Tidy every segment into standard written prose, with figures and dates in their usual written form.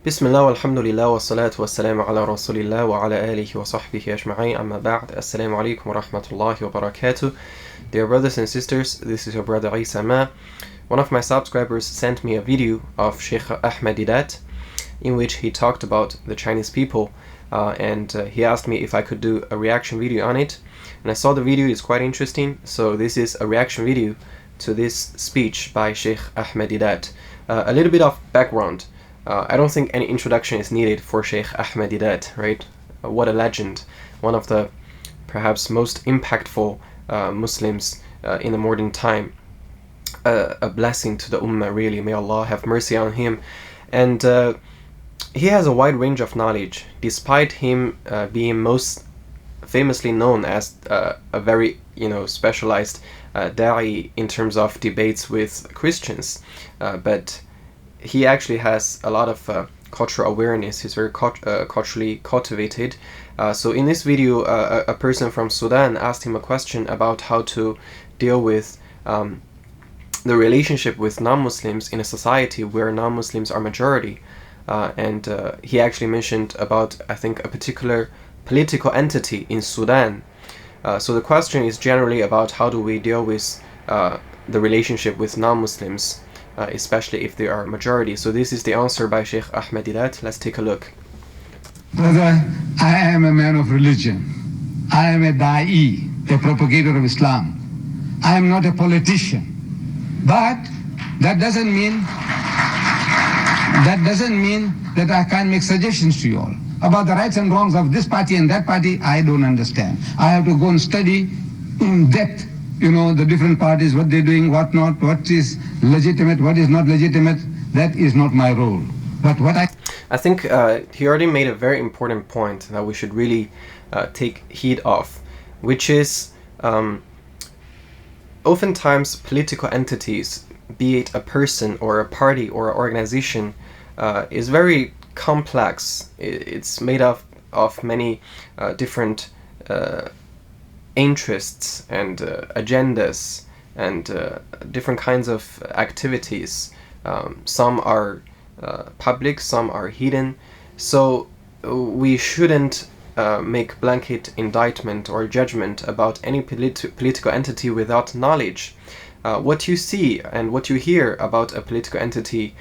Bismillah, alhamdulillah, wa salatu wa salamu ala rasulillah wa ala alihi wa sahbihi ajma'in, amma ba'd. Assalamu alaikum wa rahmatullahi wa barakatuh. Dear brothers and sisters, this is your brother Isa Ma. One of my subscribers sent me a video of Sheikh Ahmed Deedat in which he talked about the Chinese people and he asked me if I could do a reaction video on it. And I saw the video is quite interesting, so this is a reaction video to this speech by Sheikh Ahmed Deedat. A little bit of background. I don't think any introduction is needed for Sheikh Ahmed Deedat, right? What a legend. One of the perhaps most impactful Muslims in the modern time. A blessing to the Ummah, really. May Allah have mercy on him. And he has a wide range of knowledge, despite him being most famously known as a very specialized da'i in terms of debates with Christians. But he actually has a lot of cultural awareness. He's very culturally cultivated. So in this video, a person from Sudan asked him a question about how to deal with the relationship with non-Muslims in a society where non-Muslims are majority. And he actually mentioned about, I think, a particular political entity in Sudan. So the question is generally about how do we deal with the relationship with non-Muslims, especially if they are majority. So this is the answer by Sheikh Ahmed Deedat. Let's take a look. Brother, I am a man of religion. I am a da'i, a propagator of Islam. I am not a politician. But that doesn't mean that I can't make suggestions to you all. About the rights and wrongs of this party and that party, I don't understand. I have to go and study in depth the different parties, what they're doing, what not, what is legitimate, what is not legitimate. That is not my role. But what I think he already made a very important point that we should really take heed of, which is oftentimes political entities, be it a person or a party or an organization, is very complex. It's made up of many different interests and agendas and different kinds of activities. Some are public, some are hidden. So we shouldn't make blanket indictment or judgment about any political entity without knowledge. What you see and what you hear about a political entity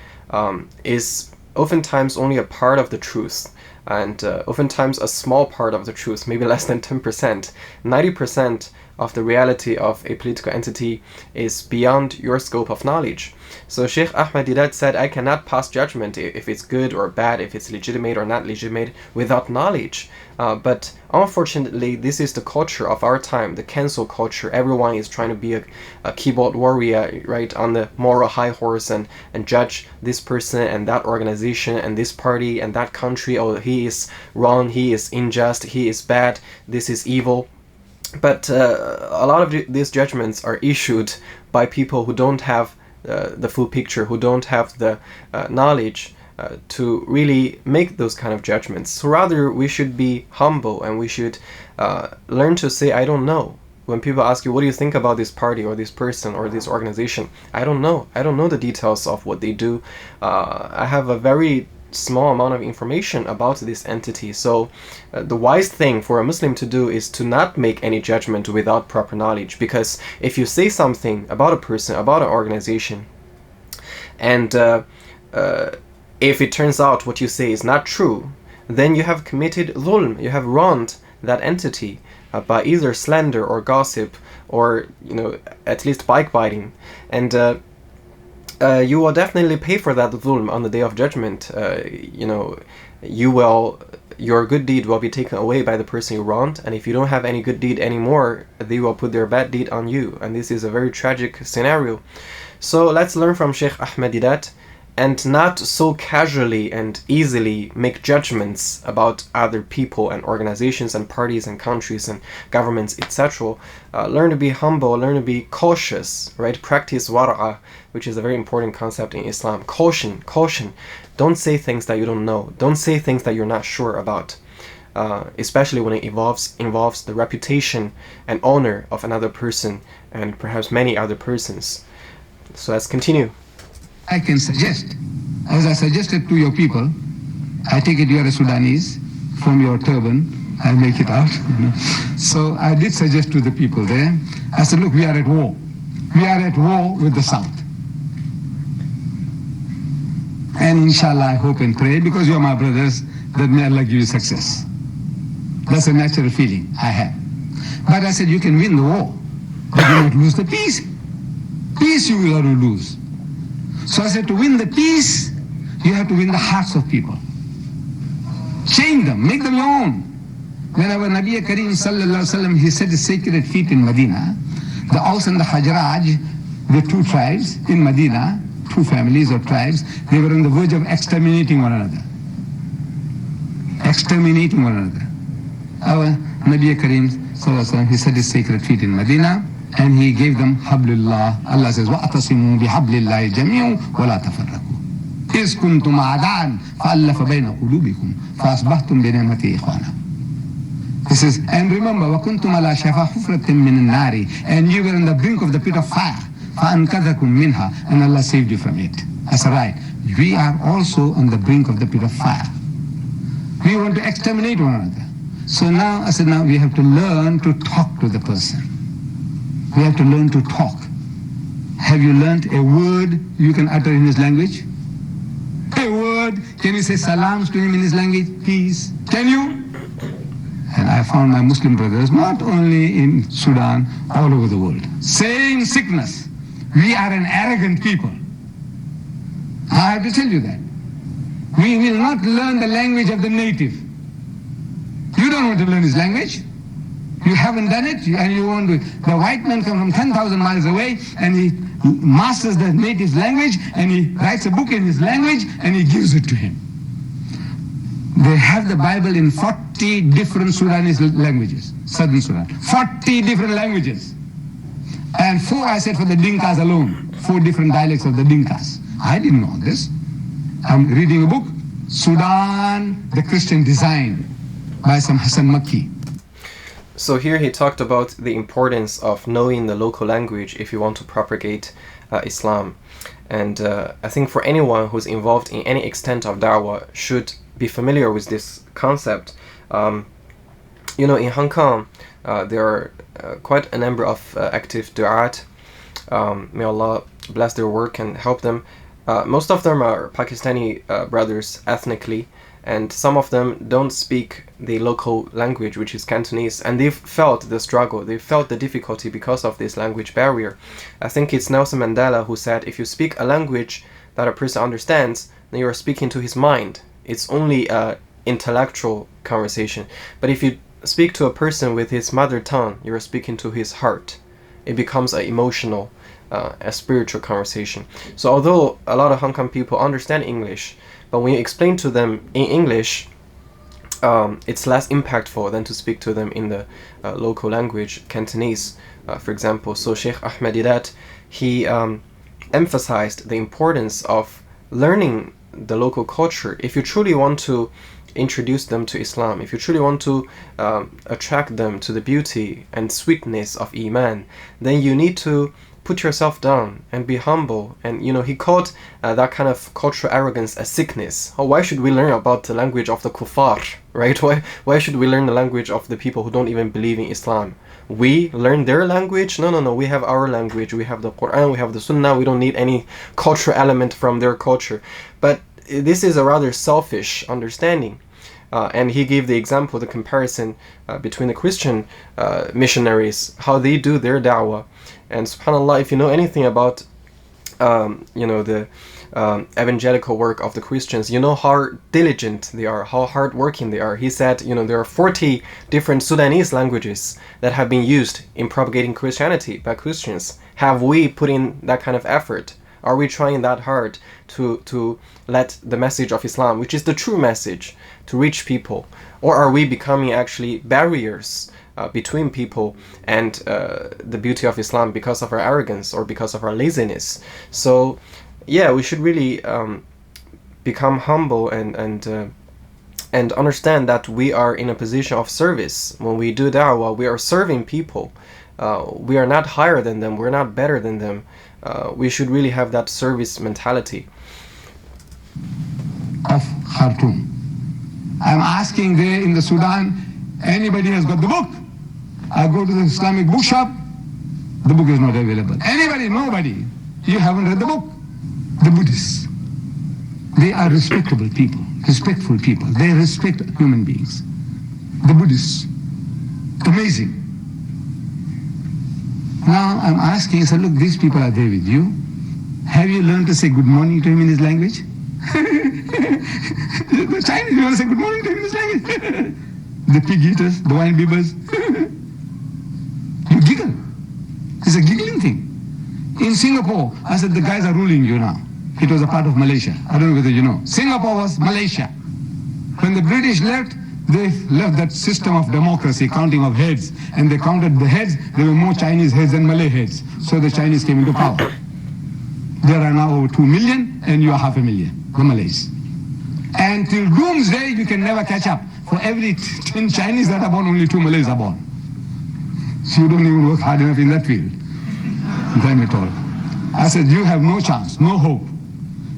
is oftentimes only a part of the truth, and oftentimes a small part of the truth, maybe less than 10%. 90% of the reality of a political entity is beyond your scope of knowledge. So Sheikh Ahmed Deedat said, I cannot pass judgment if it's good or bad, if it's legitimate or not legitimate, without knowledge. But unfortunately, this is the culture of our time, the cancel culture. Everyone is trying to be a keyboard warrior, right, on the moral high horse and judge this person and that organization and this party and that country. Oh, he is wrong, he is unjust, he is bad, this is evil. But a lot of these judgments are issued by people who don't have the full picture, who don't have the knowledge to really make those kind of judgments. So rather, we should be humble and we should learn to say, I don't know. When people ask you, what do you think about this party or this person or this organization? I don't know. I don't know the details of what they do. I have a very small amount of information about this entity. So the wise thing for a Muslim to do is to not make any judgment without proper knowledge, because if you say something about a person, about an organization, and if it turns out what you say is not true, then you have committed dhulm, you have wronged that entity by either slander or gossip or at least backbiting, and you will definitely pay for that dhulm on the day of judgment. Your good deed will be taken away by the person you wronged, and if you don't have any good deed anymore, they will put their bad deed on you, and this is a very tragic scenario. So let's learn from Sheikh Ahmed Deedat and not so casually and easily make judgments about other people and organizations and parties and countries and governments, etc. Learn to be humble, learn to be cautious, right? Practice wara'ah, which is a very important concept in Islam. Caution. Don't say things that you don't know. Don't say things that you're not sure about, especially when it involves the reputation and honor of another person and perhaps many other persons. So let's continue. I can suggest, as I suggested to your people, I take it you are a Sudanese from your turban. I make it out. So I did suggest to the people there, I said, look, we are at war. We are at war with the South. And inshallah, I hope and pray, because you are my brothers, that may Allah give you success. That's a natural feeling I have. But I said, you can win the war, but you not lose the peace. Peace you will have to lose. So I said, to win the peace, you have to win the hearts of people. Change them, make them your own. When our Nabi Kareem sallallahu alaihi wasallam, he set his sacred feet in Medina, the Aus and the Hajraj, the two tribes in Medina, two families or tribes, they were on the verge of exterminating one another. Exterminating one another. Our Nabi Kareem sallallahu alaihi wasallam, he set his sacred feet in Medina, and he gave them hablillah. Allah says, وَأَعْتَصِمُوا بِحَبْلِ اللَّهِ جَمِيعًا وَلَا تَفَرَّقُوا إِذْ كُنْتُمْ أَعْدَاءً فَأَلَّفَ بَيْنَ قُلُوبِكُمْ فَأَصْبَحْتُمْ بِنِعْمَتِهِ إِخْوَانًا. He says, and remember, وَكُنْتُمْ عَلَى شَفَا حُفْرَةٍ مِّنَ النَّارِ, and you were on the brink of the pit of fire. فَأَنْقَذَكُمْ مِنْهَا, and Allah saved you from it. That's right. We are also on the brink of the pit of fire. We want to exterminate one another. So now, I said, now we have to learn to talk to the person. We have to learn to talk. Have you learned a word you can utter in his language? A word. Can you say salams to him in his language? Peace. Can you? And I found my Muslim brothers, not only in Sudan, all over the world. Same sickness. We are an arrogant people. I have to tell you that. We will not learn the language of the native. You don't want to learn his language. You haven't done it, and you want to. The white man comes from 10,000 miles away, and he masters the native language, and he writes a book in his language, and he gives it to him. They have the Bible in 40 different Sudanese languages, Southern Sudan. 40 different languages. And 4, I said, for the Dinkas alone. 4 different dialects of the Dinkas. I didn't know this. I'm reading a book, Sudan, the Christian Design, by some Hassan Makki. So here he talked about the importance of knowing the local language if you want to propagate Islam. And I think for anyone who's involved in any extent of da'wah should be familiar with this concept. You know, in Hong Kong, there are quite a number of active du'at. May Allah bless their work and help them. Most of them are Pakistani brothers ethnically, and some of them don't speak the local language, which is Cantonese, and they've felt the struggle, they felt the difficulty because of this language barrier. I think it's Nelson Mandela who said, if you speak a language that a person understands, then you are speaking to his mind. It's only an intellectual conversation. But if you speak to a person with his mother tongue, you are speaking to his heart. It becomes an emotional, a spiritual conversation. So although a lot of Hong Kong people understand English, but when you explain to them in English, it's less impactful than to speak to them in the local language, Cantonese, for example. So Sheikh Ahmed Deedat, he emphasized the importance of learning the local culture. If you truly want to introduce them to Islam, if you truly want to attract them to the beauty and sweetness of Iman, then you need to put yourself down and be humble. And you know, he called that kind of cultural arrogance a sickness. Oh, why should we learn about the language of the kuffar, right? Why should we learn the language of the people who don't even believe in Islam? We learn their language? No, we have our language. We have the Quran, we have the Sunnah. We don't need any cultural element from their culture. But this is a rather selfish understanding. And he gave the example, the comparison between the Christian missionaries, how they do their da'wah. And subhanAllah, if you know anything about the evangelical work of the Christians, you know how diligent they are, how hardworking they are. He said, there are 40 different Sudanese languages that have been used in propagating Christianity by Christians. Have we put in that kind of effort? Are we trying that hard to let the message of Islam, which is the true message, to reach people? Or are we becoming actually barriers between people and the beauty of Islam because of our arrogance or because of our laziness? So yeah, we should really become humble and understand that we are in a position of service. When we do da'wah, we are serving people. We are not higher than them, we're not better than them. We should really have that service mentality. Of Khartoum. I'm asking there in the Sudan, anybody has got the book? I go to the Islamic bookshop, the book is not available. Anybody, nobody. You haven't read the book. The Buddhists, they are respectable people, respectful people. They respect human beings. The Buddhists, amazing. Now I'm asking, so look, these people are there with you. Have you learned to say good morning to him in his language? The Chinese, you want to say good morning to him in his language? The pig eaters, the wine bibbers. You giggle. It's a giggling thing. In Singapore, I said, the guys are ruling you now. It was a part of Malaysia. I don't know whether you know. Singapore was Malaysia. When the British left, they left that system of democracy, counting of heads, and they counted the heads. There were more Chinese heads than Malay heads. So the Chinese came into power. There are now over 2 million, and you are 500,000, the Malays. And till doomsday, you can never catch up. For every 10 Chinese that are born, only 2 Malays are born. So you don't even work hard enough in that field. Damn it all. I said, you have no chance, no hope.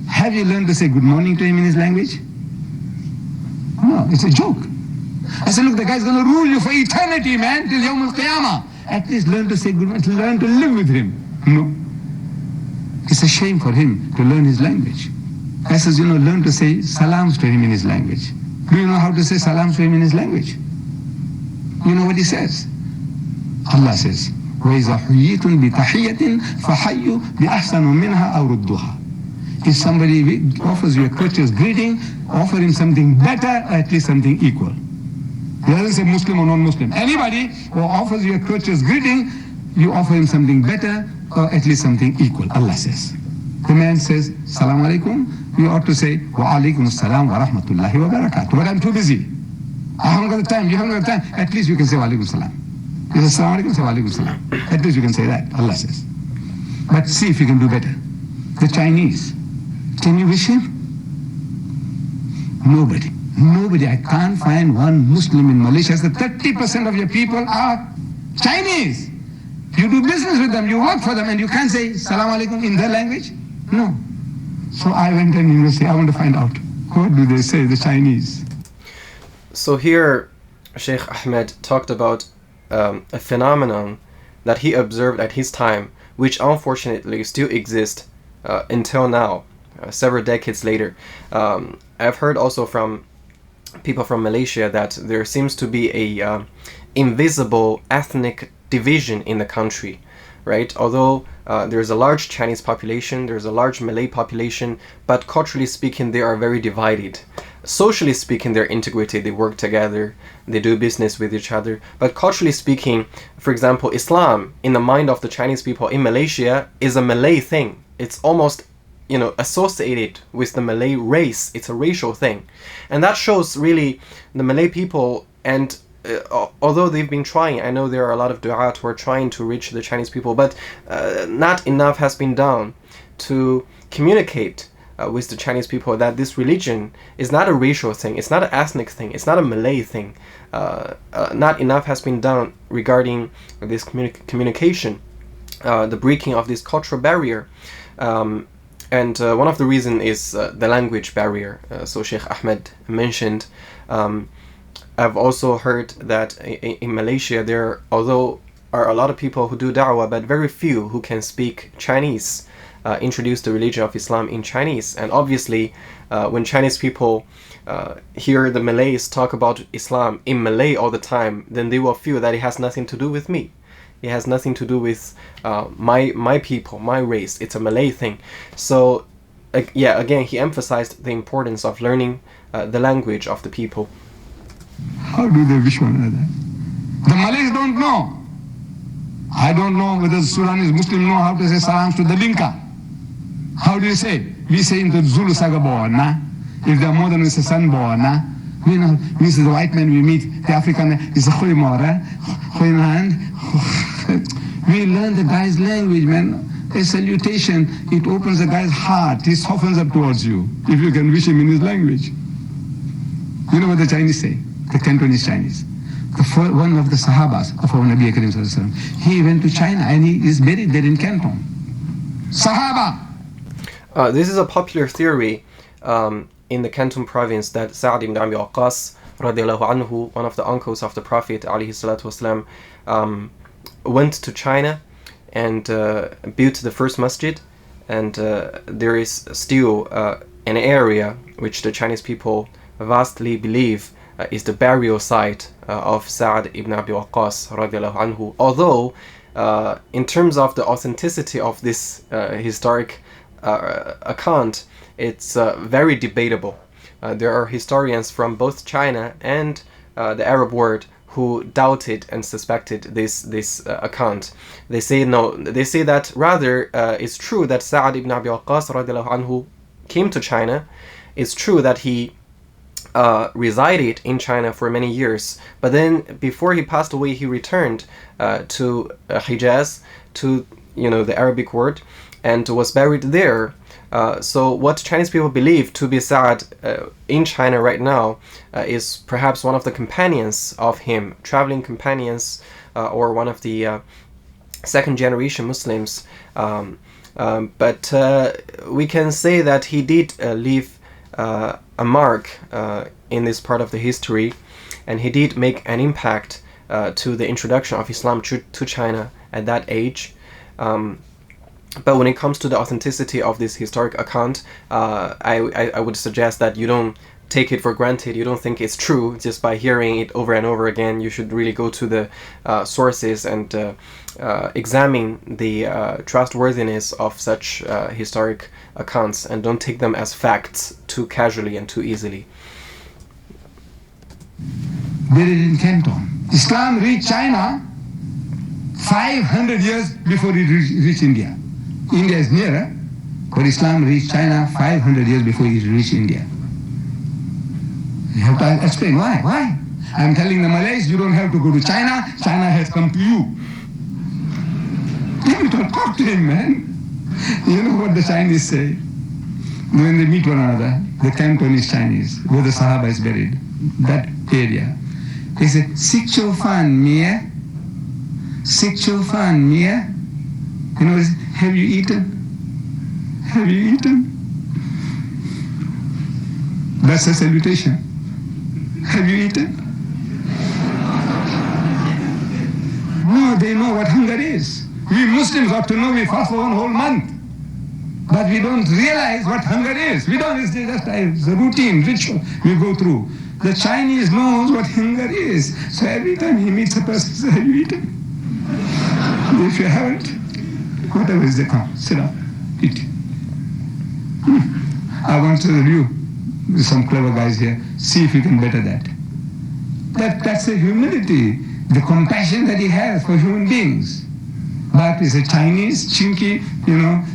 Have you learned to say good morning to him in his language? No, it's a joke. I said, look, the guy's going to rule you for eternity, man, till Yawm al-Qiyamah. At least learn to say good morning, learn to live with him. No. It's a shame for him to learn his language. I says, learn to say salams to him in his language. Do you know how to say salams to him in his language? You know what he says? Allah says, وَإِذَا حُيِّيتُمْ بِتَحِيَّةٍ فَحَيُّوا بِأَحْسَنُ مِنْهَا أَوْ رُدُّوهَا. If somebody offers you a courteous greeting, offer him something better, or at least something equal. He doesn't say Muslim or non-Muslim. Anybody who offers you a courteous greeting, you offer him something better, or at least something equal, Allah says. The man says, Salaam alaikum, you ought to say, Wa alaikum assalam wa rahmatullahi wa barakatuh. But I'm too busy. I haven't got the time, you haven't got the time. At least you can say Wa alaikum salam. You say Salaam alaikum, say Wa alaikum salam. At least you can say that, Allah says. But see if you can do better. The Chinese, can you wish him? Nobody. Nobody. I can't find one Muslim in Malaysia. So 30% of your people are Chinese. You do business with them, you work for them, and you can't say Salaam alaikum in their language? No. So I went and university, I want to find out, what do they say, the Chinese? So here, Sheikh Ahmed talked about a phenomenon that he observed at his time, which unfortunately still exists until now, several decades later. I've heard also from people from Malaysia that there seems to be a invisible ethnic division in the country, right? Although there's a large Chinese population, there's a large Malay population, but culturally speaking, they are very divided. Socially speaking, they're integrated, they work together, they do business with each other. But culturally speaking, for example, Islam, in the mind of the Chinese people in Malaysia, is a Malay thing. It's almost, associated with the Malay race. It's a racial thing. And that shows really the Malay people, and although they've been trying, I know there are a lot of du'at who are trying to reach the Chinese people, but not enough has been done to communicate with the Chinese people that this religion is not a racial thing, it's not an ethnic thing, it's not a Malay thing. Not enough has been done regarding this communication, the breaking of this cultural barrier. And one of the reasons is the language barrier. So Sheikh Ahmed mentioned. I've also heard that in Malaysia there, although are a lot of people who do da'wah, but very few who can speak Chinese, introduce the religion of Islam in Chinese. And obviously, when Chinese people hear the Malays talk about Islam in Malay all the time, then they will feel that it has nothing to do with me. It has nothing to do with my people, my race. It's a Malay thing. So, again, he emphasized the importance of learning the language of the people. How do they wish one another? The Malays don't know. I don't know whether the Sudanese Muslims know how to say salams to the Dinka. How do you say it? We say in the Zulu Sagabona. If they're more than we say Sanbona. We say the white man we meet, the African is a Khoimora. We learn the guy's language, man. A salutation, it opens the guy's heart. He softens up towards you, if you can wish him in his language. You know what the Chinese say? The Cantonese Chinese. One of the Sahabas of our Nabi Karim Sallallahu Alaihi Wasallam, he went to China and he is buried there in Canton. Sahaba! This is a popular theory in the Canton province that Sa'ad ibn Abi Waqqas radiallahu anhu, one of the uncles of the Prophet alayhi salatu wasalam, went to China and built the first masjid, and there is still an area which the Chinese people vastly believe is the burial site of Sa'ad ibn Abi Waqqas radiallahu anhu. Although in terms of the authenticity of this historic account, it's very debatable. There are historians from both China and the Arab world who doubted and suspected this account. They say no. They say that rather it's true that Sa'ad ibn Abi Waqqas radiallahu anhu came to China. It's true that he resided in China for many years, but then before he passed away, he returned to Hijaz, to the Arabic world, and was buried there. So what Chinese people believe to be Sa'ad in China right now is perhaps one of the companions of him, traveling companions, or one of the second generation Muslims. But we can say that he did leave a mark in this part of the history, and he did make an impact to the introduction of Islam to China at that age. But when it comes to the authenticity of this historic account, I would suggest that you don't take it for granted. You don't think it's true just by hearing it over and over again. You should really go to the sources and examine the trustworthiness of such historic accounts, and don't take them as facts too casually and too easily. There is in Canton. Islam reached China 500 years before it reached India. India is nearer, but Islam reached China 500 years before it reached India. You have to explain why. Why? I'm telling the Malays, you don't have to go to China. China has come to you. You don't talk to him, man. You know what the Chinese say? When they meet one another, the Cantonese Chinese, where the Sahaba is buried, that area, they say, "Sik Cho Fan Mia, Sik Cho Fan Mia." You know, have you eaten? Have you eaten? That's a salutation. Have you eaten? No, they know what hunger is. We Muslims ought to know. We fast for one whole month. But we don't realize what hunger is. We don't, it's just a routine, ritual we go through. The Chinese knows what hunger is. So every time he meets a person, he says, "Have you eaten?" If you haven't, whatever is there, come, sit down, eat. I want to review with some clever guys here, see if you can better that. That's a humility, the compassion that he has for human beings. But he's a Chinese, chinky,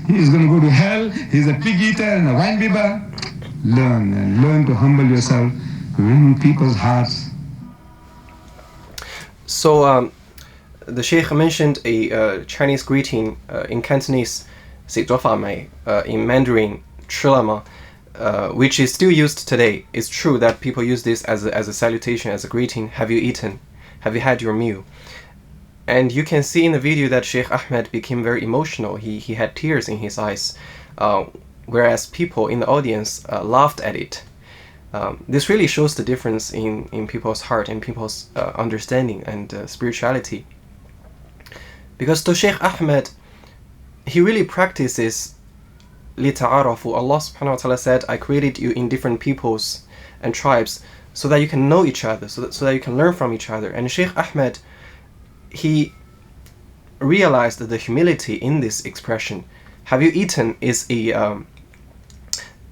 he's going to go to hell, he's a pig eater and a wine bibber. Learn to humble yourself, win people's hearts. So the Sheikh mentioned a Chinese greeting in Cantonese, 食咗飯未? In Mandarin, 吃了吗? Which is still used today. It's true that people use this as a salutation, as a greeting. Have you eaten? Have you had your meal? And you can see in the video that Sheikh Ahmed became very emotional. He had tears in his eyes, whereas people in the audience laughed at it. This really shows the difference in people's heart and people's understanding and spirituality. Because to Sheikh Ahmed, he really practices لِتَعَارَفُوا. Allah subhanahu wa ta'ala said, "I created you in different peoples and tribes so that you can know each other, so that you can learn from each other." And Sheikh Ahmed, he realized the humility in this expression. Have you eaten is a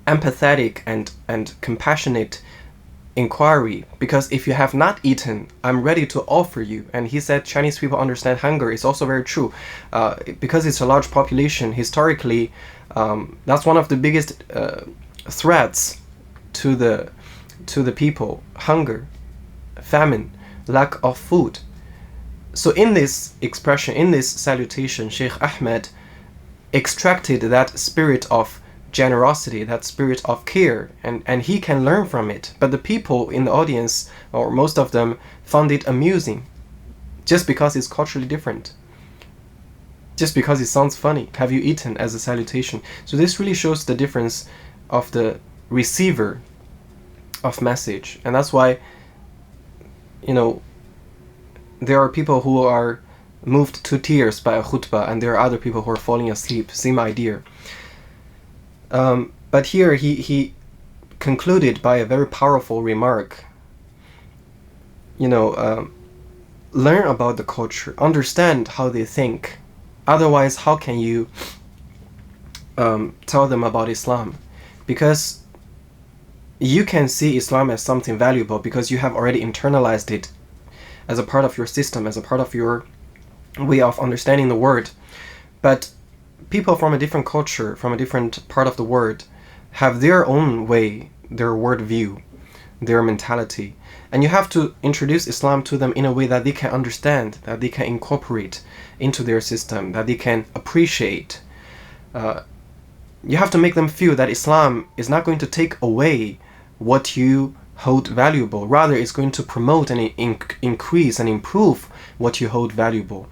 empathetic and compassionate inquiry, because if you have not eaten, I'm ready to offer you. And he said Chinese people understand hunger. It's also very true, because it's a large population. Historically, that's one of the biggest threats to the people: hunger, famine, lack of food. So in this expression, in this salutation, Sheikh Ahmed extracted that spirit of generosity, that spirit of care, and he can learn from it. But the people in the audience, or most of them, found it amusing, just because it's culturally different, just because it sounds funny. Have you eaten as a salutation? So this really shows the difference of the receiver of message. And that's why, there are people who are moved to tears by a khutbah, and there are other people who are falling asleep. Same idea. But here he concluded by a very powerful remark. Learn about the culture, understand how they think. Otherwise, how can you tell them about Islam? Because you can see Islam as something valuable because you have already internalized it as a part of your system, as a part of your way of understanding the world. But people from a different culture, from a different part of the world, have their own way, their worldview, their mentality. And you have to introduce Islam to them in a way that they can understand, that they can incorporate into their system, that they can appreciate. You have to make them feel that Islam is not going to take away what you hold valuable. Rather, it's going to promote and increase and improve what you hold valuable.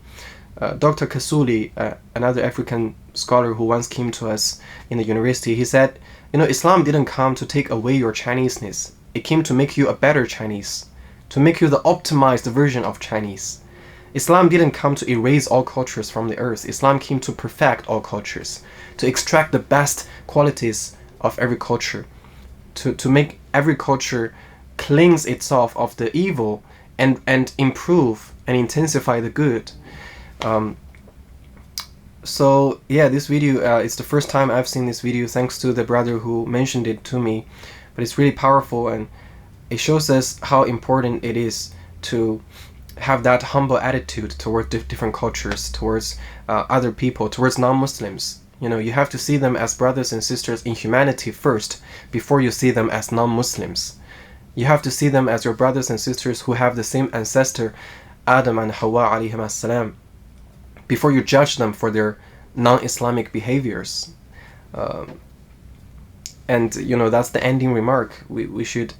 Dr. Kasuli, another African scholar who once came to us in the university, he said, Islam didn't come to take away your Chineseness. It came to make you a better Chinese, to make you the optimized version of Chinese. Islam didn't come to erase all cultures from the earth. Islam came to perfect all cultures, to extract the best qualities of every culture, to make every culture cleanse itself of the evil and improve and intensify the good. So yeah, this video is the first time I've seen this video, thanks to the brother who mentioned it to me. But it's really powerful, and it shows us how important it is to have that humble attitude towards different cultures, towards other people, towards non-Muslims. You have to see them as brothers and sisters in humanity first, before you see them as non-Muslims. You have to see them as your brothers and sisters who have the same ancestor, Adam and Hawa alayhim as-salam, before you judge them for their non-Islamic behaviors. And that's the ending remark. We should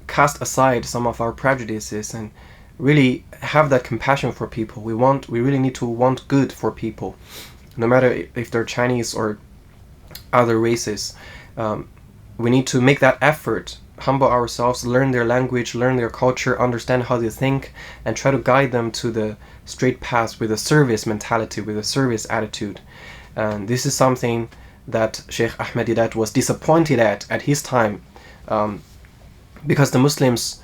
cast aside some of our prejudices and really have that compassion for people. We really need to want good for people, no matter if they're Chinese or other races. We need to make that effort, humble ourselves, learn their language, learn their culture, understand how they think, and try to guide them to the straight path with a service mentality, with a service attitude. And this is something that Sheikh Ahmed Deedat was disappointed at his time, because the Muslims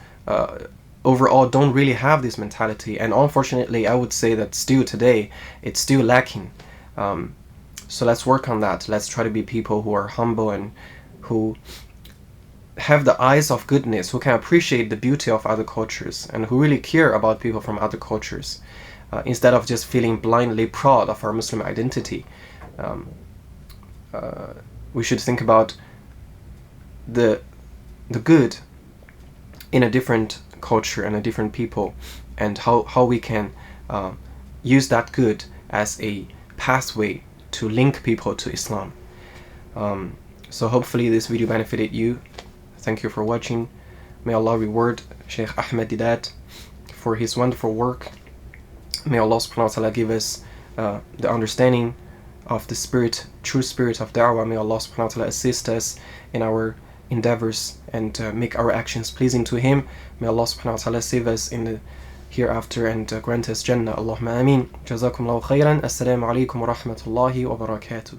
overall don't really have this mentality, and unfortunately I would say that still today it's still lacking. So let's work on that. Let's try to be people who are humble and who have the eyes of goodness, who can appreciate the beauty of other cultures, and who really care about people from other cultures, instead of just feeling blindly proud of our Muslim identity. We should think about the good in a different culture and a different people, and how we can use that good as a pathway to link people to Islam. So hopefully this video benefited you. Thank you for watching. May Allah reward Sheikh Ahmed Deedat for his wonderful work. May Allah subhanahu wa ta'ala give us the understanding of the spirit, true spirit of da'wah. May Allah subhanahu wa ta'ala assist us in our endeavors and make our actions pleasing to Him. May Allah subhanahu wa ta'ala save us in the hereafter and grant us Jannah. Allahumma ameen. Jazakumullahu khairan. Assalamu alaikum wa rahmatullahi wa barakatuh.